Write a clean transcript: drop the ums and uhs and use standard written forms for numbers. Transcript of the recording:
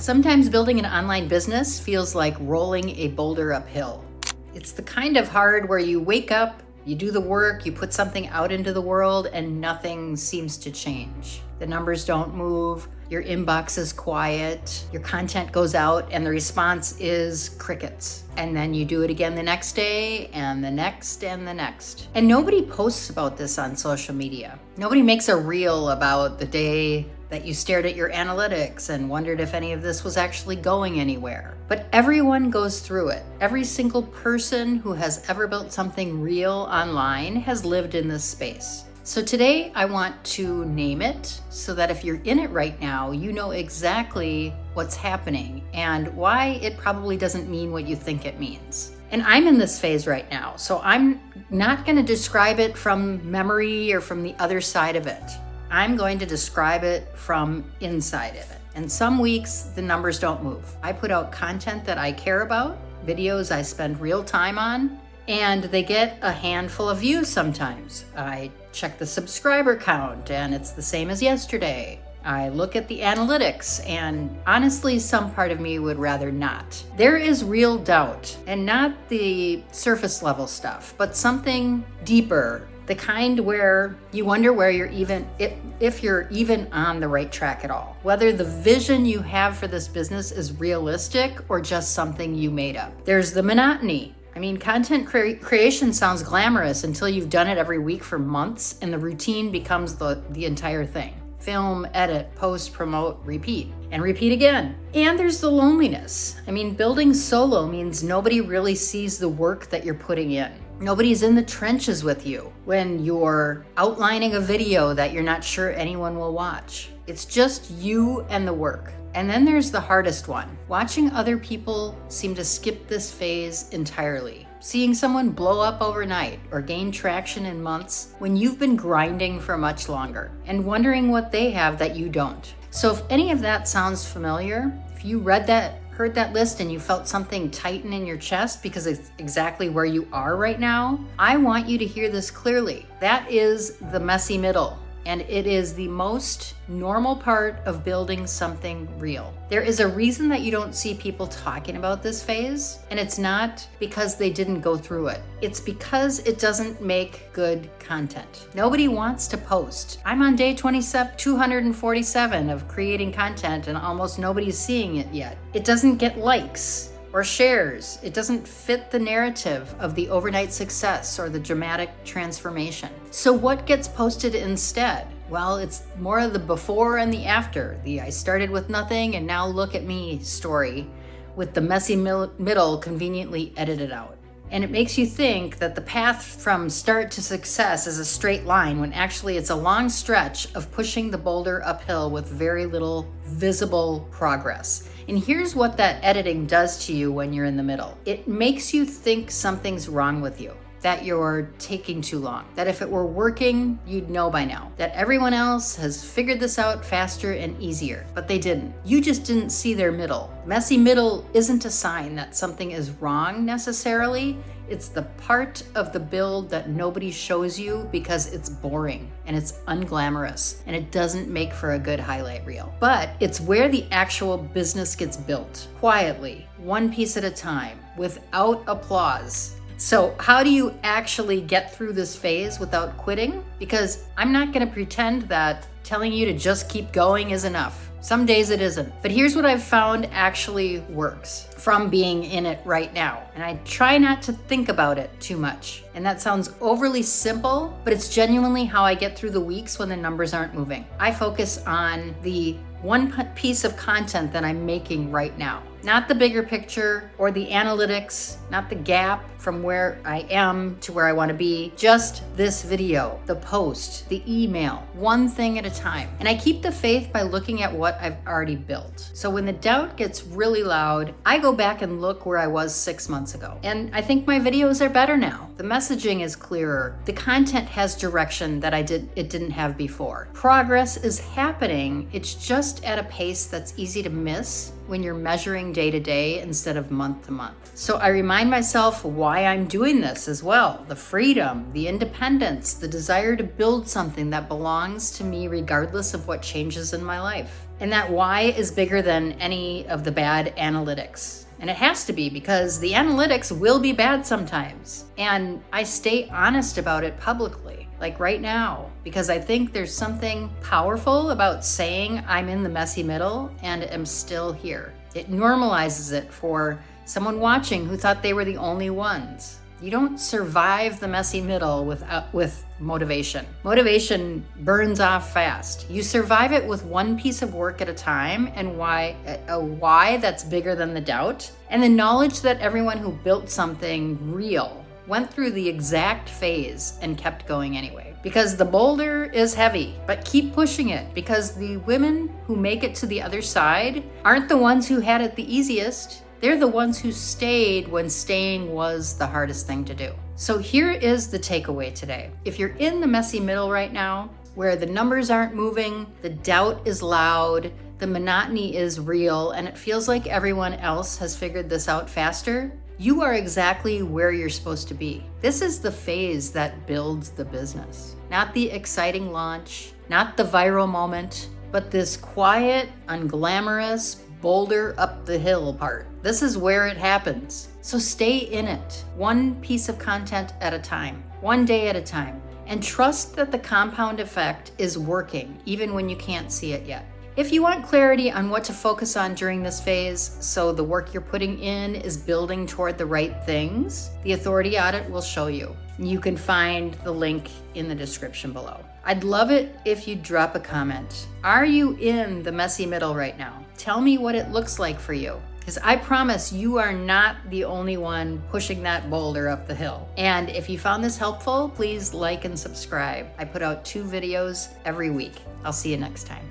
Sometimes building an online business feels like rolling a boulder uphill. It's the kind of hard where you wake up, you do the work, you put something out into the world, and nothing seems to change. The numbers don't move, your inbox is quiet, your content goes out, and the response is crickets. And then you do it again the next day, and the next, and the next. And nobody posts about this on social media. Nobody makes a reel about the day that you stared at your analytics and wondered if any of this was actually going anywhere. But everyone goes through it. Every single person who has ever built something real online has lived in this space. So today I want to name it so that if you're in it right now, you know exactly what's happening and why it probably doesn't mean what you think it means. And I'm in this phase right now, so I'm not going to describe it from memory or from the other side of it. I'm going to describe it from inside of it. And some weeks, the numbers don't move. I put out content that I care about, videos I spend real time on, and they get a handful of views sometimes. I check the subscriber count, and it's the same as yesterday. I look at the analytics, and honestly, some part of me would rather not. There is real doubt, and not the surface level stuff, but something deeper. The kind where you wonder where you're even, if you're even on the right track at all. Whether the vision you have for this business is realistic or just something you made up. There's the monotony. I mean, content creation sounds glamorous until you've done it every week for months and the routine becomes the entire thing. Film, edit, post, promote, repeat, and repeat again. And there's the loneliness. I mean, building solo means nobody really sees the work that you're putting in. Nobody's in the trenches with you when you're outlining a video that you're not sure anyone will watch. It's just you and the work. And then there's the hardest one. Watching other people seem to skip this phase entirely. Seeing someone blow up overnight or gain traction in months when you've been grinding for much longer and wondering what they have that you don't. So if any of that sounds familiar, if you heard that list and you felt something tighten in your chest because it's exactly where you are right now, I want you to hear this clearly. That is the messy middle. And it is the most normal part of building something real. There is a reason that you don't see people talking about this phase, and it's not because they didn't go through it. It's because it doesn't make good content. Nobody wants to post. I'm on day 247 of creating content, and almost nobody's seeing it yet. It doesn't get likes or shares. It doesn't fit the narrative of the overnight success or the dramatic transformation. So what gets posted instead? Well, it's more of the before and the after, the I started with nothing and now look at me story with the messy middle conveniently edited out. And it makes you think that the path from start to success is a straight line when actually it's a long stretch of pushing the boulder uphill with very little visible progress. And here's what that editing does to you when you're in the middle. It makes you think something's wrong with you, that you're taking too long, that if it were working, you'd know by now, that everyone else has figured this out faster and easier, but they didn't. You just didn't see their middle. Messy middle isn't a sign that something is wrong necessarily. It's the part of the build that nobody shows you because it's boring and it's unglamorous and it doesn't make for a good highlight reel. But it's where the actual business gets built, quietly, one piece at a time, without applause. So how do you actually get through this phase without quitting? Because I'm not going to pretend that telling you to just keep going is enough. Some days it isn't. But here's what I've found actually works from being in it right now. And I try not to think about it too much. And that sounds overly simple, but it's genuinely how I get through the weeks when the numbers aren't moving. I focus on the one piece of content that I'm making right now. Not the bigger picture or the analytics, not the gap from where I am to where I want to be. Just this video, the post, the email, one thing at a time. And I keep the faith by looking at what I've already built. So when the doubt gets really loud, I go back and look where I was 6 months ago. And I think my videos are better now. The messaging is clearer. The content has direction that it didn't have before. Progress is happening. It's just at a pace that's easy to miss when you're measuring day to day instead of month to month. So I remind myself why I'm doing this as well. The freedom, the independence, the desire to build something that belongs to me regardless of what changes in my life. And that why is bigger than any of the bad analytics. And it has to be, because the analytics will be bad sometimes. And I stay honest about it publicly, like right now, because I think there's something powerful about saying I'm in the messy middle and am still here. It normalizes it for someone watching who thought they were the only ones. You don't survive the messy middle with motivation. Motivation burns off fast. You survive it with one piece of work at a time, and a why that's bigger than the doubt, and the knowledge that everyone who built something real went through the exact phase and kept going anyway. Because the boulder is heavy, but keep pushing it, because the women who make it to the other side aren't the ones who had it the easiest. They're the ones who stayed when staying was the hardest thing to do. So here is the takeaway today. If you're in the messy middle right now, where the numbers aren't moving, the doubt is loud, the monotony is real, and it feels like everyone else has figured this out faster, you are exactly where you're supposed to be. This is the phase that builds the business. Not the exciting launch, not the viral moment, but this quiet, unglamorous, boulder up the hill part. This is where it happens. So stay in it, one piece of content at a time, one day at a time, and trust that the compound effect is working, even when you can't see it yet. If you want clarity on what to focus on during this phase, so the work you're putting in is building toward the right things, the Authority Audit will show you. You can find the link in the description below. I'd love it if you drop a comment. Are you in the messy middle right now? Tell me what it looks like for you, because I promise you are not the only one pushing that boulder up the hill. And if you found this helpful, please like and subscribe. I put out 2 videos every week. I'll see you next time.